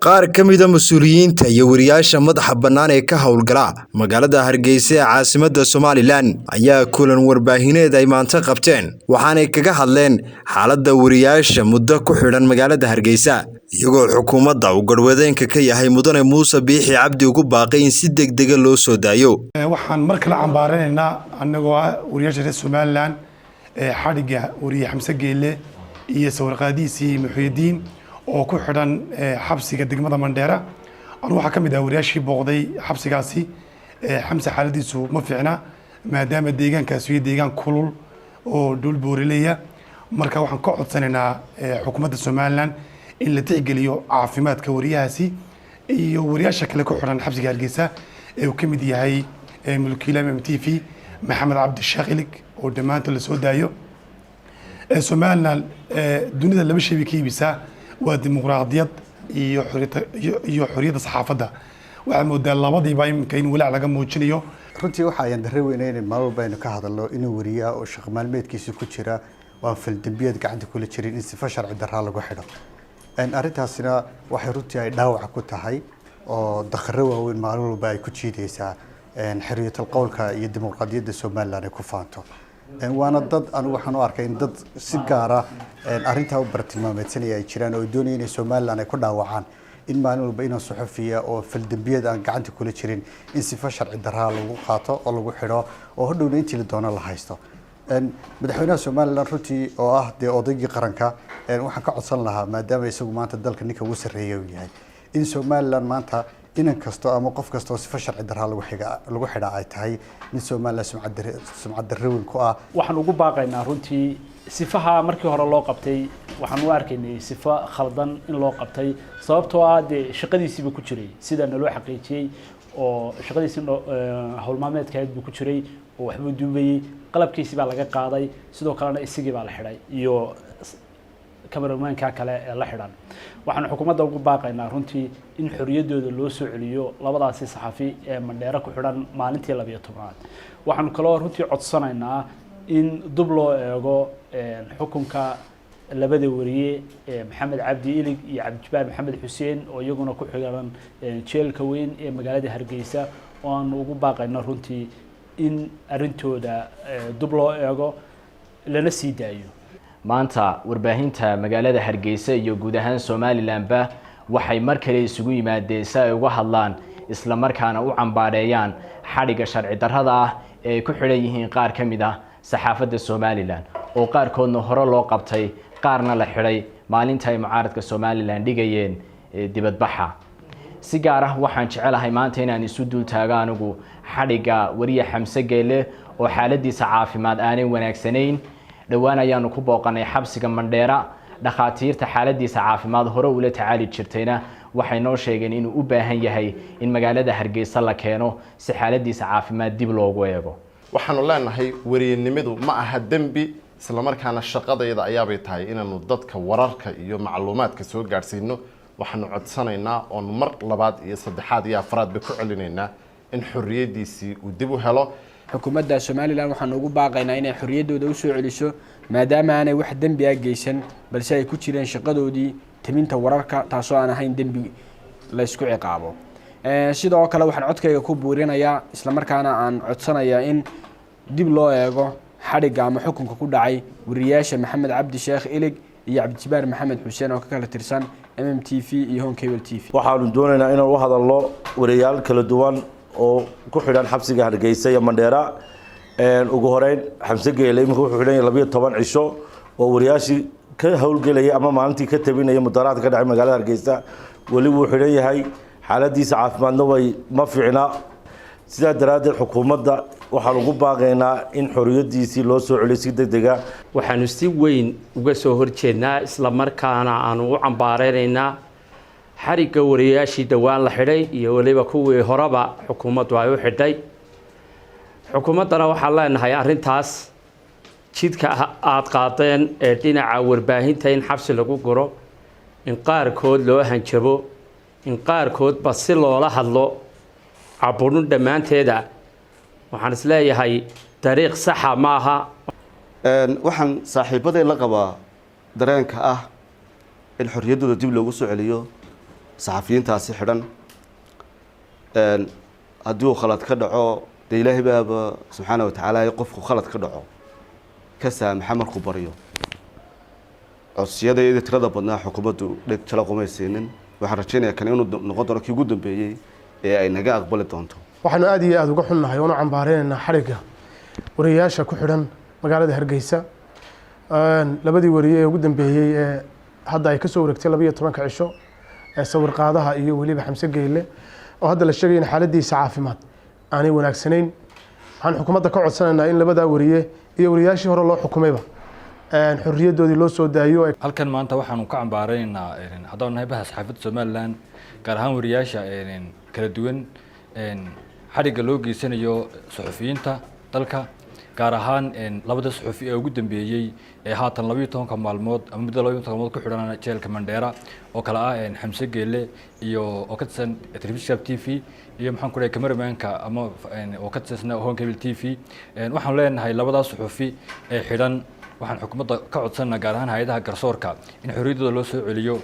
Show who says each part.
Speaker 1: qaar ka mid ah mas'uuliyiinta iyo wariyaasha madaxa bannaan ee ka howlgala magaalada Hargeysa ee caasimadda Somaliland ayaa kulan warbaahineed ay maanta qabteen waxaanay kaga hadleen xaaladda wariyaasha muddo ku xidhan magaalada Hargeysa iyagoo xukuumadda uu garwadeenka ka yahay mudane Muuse Biixi Cabdi ugu baaqay in si degdeg ah loo soo daayo.
Speaker 2: waxaan mar kale cambaaranaynaa anagoo wariyaasha Somaliland xadhiga wariye Xamse Geele iyo sawirqaadiisii Muxyidiin oo ku xidhan xabsiga degmada Mandheera anu waxa kamid ah wariyaashii booqday xabsigaasi Xamse xaaladiisu ma fiicna maadaama deegaankaasi iyo deegaan kulul oo dhul booraleeya marka waxaan ka codsanaynaa xukuumadda Somaliland in la tixgeliyo caafimaadka wariyahaasi iyo wariyaasha kale ku xidhan xabsiga Hargeysa ee uu kamid yahay mulkiile MMTV Maxamed Cabdi Shaqilig oo dhamaantood la soo daayo Somaliland dunida laba shay ka iibisa waa dimuqraadiyad iyo xorriyadda saxaafadda waxa moodaa labadiiba in walaac laga muujinayo
Speaker 3: runtii waxa ay darre weyneen maalmo baynu ka hadalno inuu wariyaa oo shaqo maalmeedkiisa ku jira waa faldambiyad gacanta kula jirin in sifa sharci darra lagu xidho arrintaasina waxay runtii ay dhaawac ku tahay oo dakhro waaweyn maalmo walba ay ku jiidaysaa xorriyatul qowlka iyo dimuqraadiyadda Somaliland ay ku faanto waana dad anigu waxaan u arkay in dad si gaar ah arrinta u bartilmaameedsanaya ay jiraan oo doonayaan in Somaliland ay ku dhaawacaan in maalin walba inaan suxufiya oo faldambiyad aan gacanta kula jirin in sifa sharci darra lagu qaato oo lagu xidho oo hadhowna intii la doono la haysto madaxweynaha Somaliland runtii oo ah odaygii qaranka waxaan ka codsan lahaa maadaama isagu maanta dalka ninka ugu sarreeya uu yahay in Somaliland maanta inan kasto ama qof kasto sifa sharci darra lagu xidha ay tahay in Somaliland sumcad darro weyn ku ah
Speaker 4: waxaan ugu baaqaynaa runtii sifaha markii hore loo qabtay waxaan u arkaynay sifa khaldan in loo qabtay sababtoo ah shaqadiisiiba ku jiray sida naloo xaqiijiyay oo shaqadiisii howlmaalmeedkeed buu ku jiray oo waxba duubayay qalabkiisii baa laga qaaday sidoo kalena isigii baa la xidhay iyo cameramanka kale ee la xidhan waxaan xukuumadda ugu baaqaynaa runtii in xorriyadooda loo soo celiyo labadaasi saxafi ee Mandheera ku xidhan maalintii 12aad waxaan kaloo runtii codsanaynaa in dub loo eego xukunka labada wariye Maxamed Cabdi Ilig iyo Cabdijibaar Maxamed Xuseen oo iyaguna ku xiran jeelka weyn ee magaalada Hargeysa oo aan ugu baaqaynaa runtii in arintooda dub loo eego lana sii daayo
Speaker 5: maanta warbaahinta magaalada Hargeysa iyo guud ahaan Somaliland ba waxay mar kale isugu yimaadeen si ay uga hadlaan isla markaana u cambaareeyaan xadhiga sharci darrada ah ee ku xidhan yihiin qaar ka mid ah saxaafadda Somaliland oo qaarkoodna hore loo qabtay qaarna la xidhay maalinta ay mucaaradka Somaliland dhigayeen dibadbaxa si gaar ah waxaan jecelahay maanta inaan isu dul taago anigu xadhiga wariye Xamse Geele oo xaaladiisa caafimaad aanay wanaagsanayn dhawaan ayaanu ku booqanay xabsiga Mandheera dhakhaatiirta xaaladiisa caafimaad hore ula tacaali jirtayna waxay noo sheegeen inuu u baahan yahay in magaalada Hargeysa la keeno si xaaladiisa caafimaad dib loogu eego
Speaker 6: waxaanu leenahay wariyanimadu ma aha dambi isla markaana shaqadayda ayaabay tahay inaanu dadka wararka iyo macluumaadka soo gaarsiino waxaanu codsanaynaa oo mar labaad iyo saddexaad iyo afraad ba ku celinaynaa in xorriyadiisii uu dib u helo
Speaker 7: xukuumadda Somaliland waxaan ugu baaqaynaa inay xorriyadooda u soo celiso maadaama aanay wax dambi ah geysan balse ay ku jireen shaqadoodii timinta wararka taasoo aan ahayn dambi la isku ciqaabo sidoo kale waxaan codkayga ku buurinayaa isla markaana aan codsanayaa in dib loo eego xadhiga ama xukunka ku dhacay wariyaasha Maxamed Cabdi Sheekh Ilig iyo Cabdijibaar Maxamed Xuseen oo ka kala tirsan MMTV iyo Home Cable TV
Speaker 8: waxaanu doonaynaa inaan u hadalno wariyaal kala duwan oo ku xidhan xabsiga Hargeysa iyo Mandheera ugu horeyn Xamse Geele imika wuxuu xidhan yahay 12 cisho oo wariyaashii ka howlgelaya ama maalintii ka tabinaya mudaharaad ka dhacay magaalada Hargeysa wali wuu xidhan yahay xaaladiisa caafimaadna way ma fiicna sida daraaddeed xukuumadda waxaan ugu baaqaynaa in xorriyadiisii loo soo celiyo si degdeg ah
Speaker 9: waxaanu si weyn uga soo horjeednaa isla markaana aanu u cambaareynaa xariga wariyaashii dhawaan la xidhay iyo waliba kuwii horeba xukuumaddu ay u xidhay xukuumaddana waxaan leenahay arrintaas jidka aad qaadeen ee dhinaca warbaahinta in xabsi lagu guro in qaarkood loo hanjabo in qaarkoodba si loola hadlo caburin dhammaanteeda waxaan isleeyahay dariiq saxa maaha
Speaker 10: waxaan saaxiibaday la qabaa dareenka ah in xorriyadooda dib loogu soo celiyo saxafiyiintaasi xidhan haddii uu khalad ka dhaco dee ilaahay baaba subxaana watacaala qofku khalad ka dhaco ka saamaxa markuu baryo codsiyada iyadii tirada badnaa xukuumaddu dheg jala qumaysiinin waxaan rajaynayaa kan inuu noqon doono kii ugu dambeeyey ee ay naga aqbali doonto
Speaker 11: waxaanu aad iyo aada uga xunnahay oonu cambaareynayna xadhigga wariyayaasha ku xidhan magaalada Hargeysa labadii wariye ee ugu dambeeyey ee hadda ay ka soo wareegtay 12 cisho ee sawir qaadaha iyo waliba Xamse Geyle oo hadda la sheegay in xaaladiisa caafimaad aanay wanaagsanayn waxaan xukuumadda ka codsanaynaa in labada wariye iyo wariyaashii hore loo xukumayba xorriyadoodii loo soo daayo.
Speaker 12: halkan maanta waxaanu ka cambaareynaa haddaan nahay bahas xaafadda Somaliland gaar ahaan wariyaasha kala duwan xadhigga loo geysanayo suxufiyiinta dalka gaar ahaan labada suxufi ee ugu dambeeyay ee haatan 12 maalmood ama muddo 12 maalmood ku xidhan jeelka Mandheera oo kala ah Xamse Geyle iyo oo ka tirsan Telefishinka TV iyo maxaan ku leeyahay cameramanka ama oo ka tirsan Home Cable TV waxaan leenahay labadaas suxufi ee xidhan waxaan xukuumadda ka codsanaa gaar ahaan hay'adaha garsoorka in xorriyadooda loo soo celiyo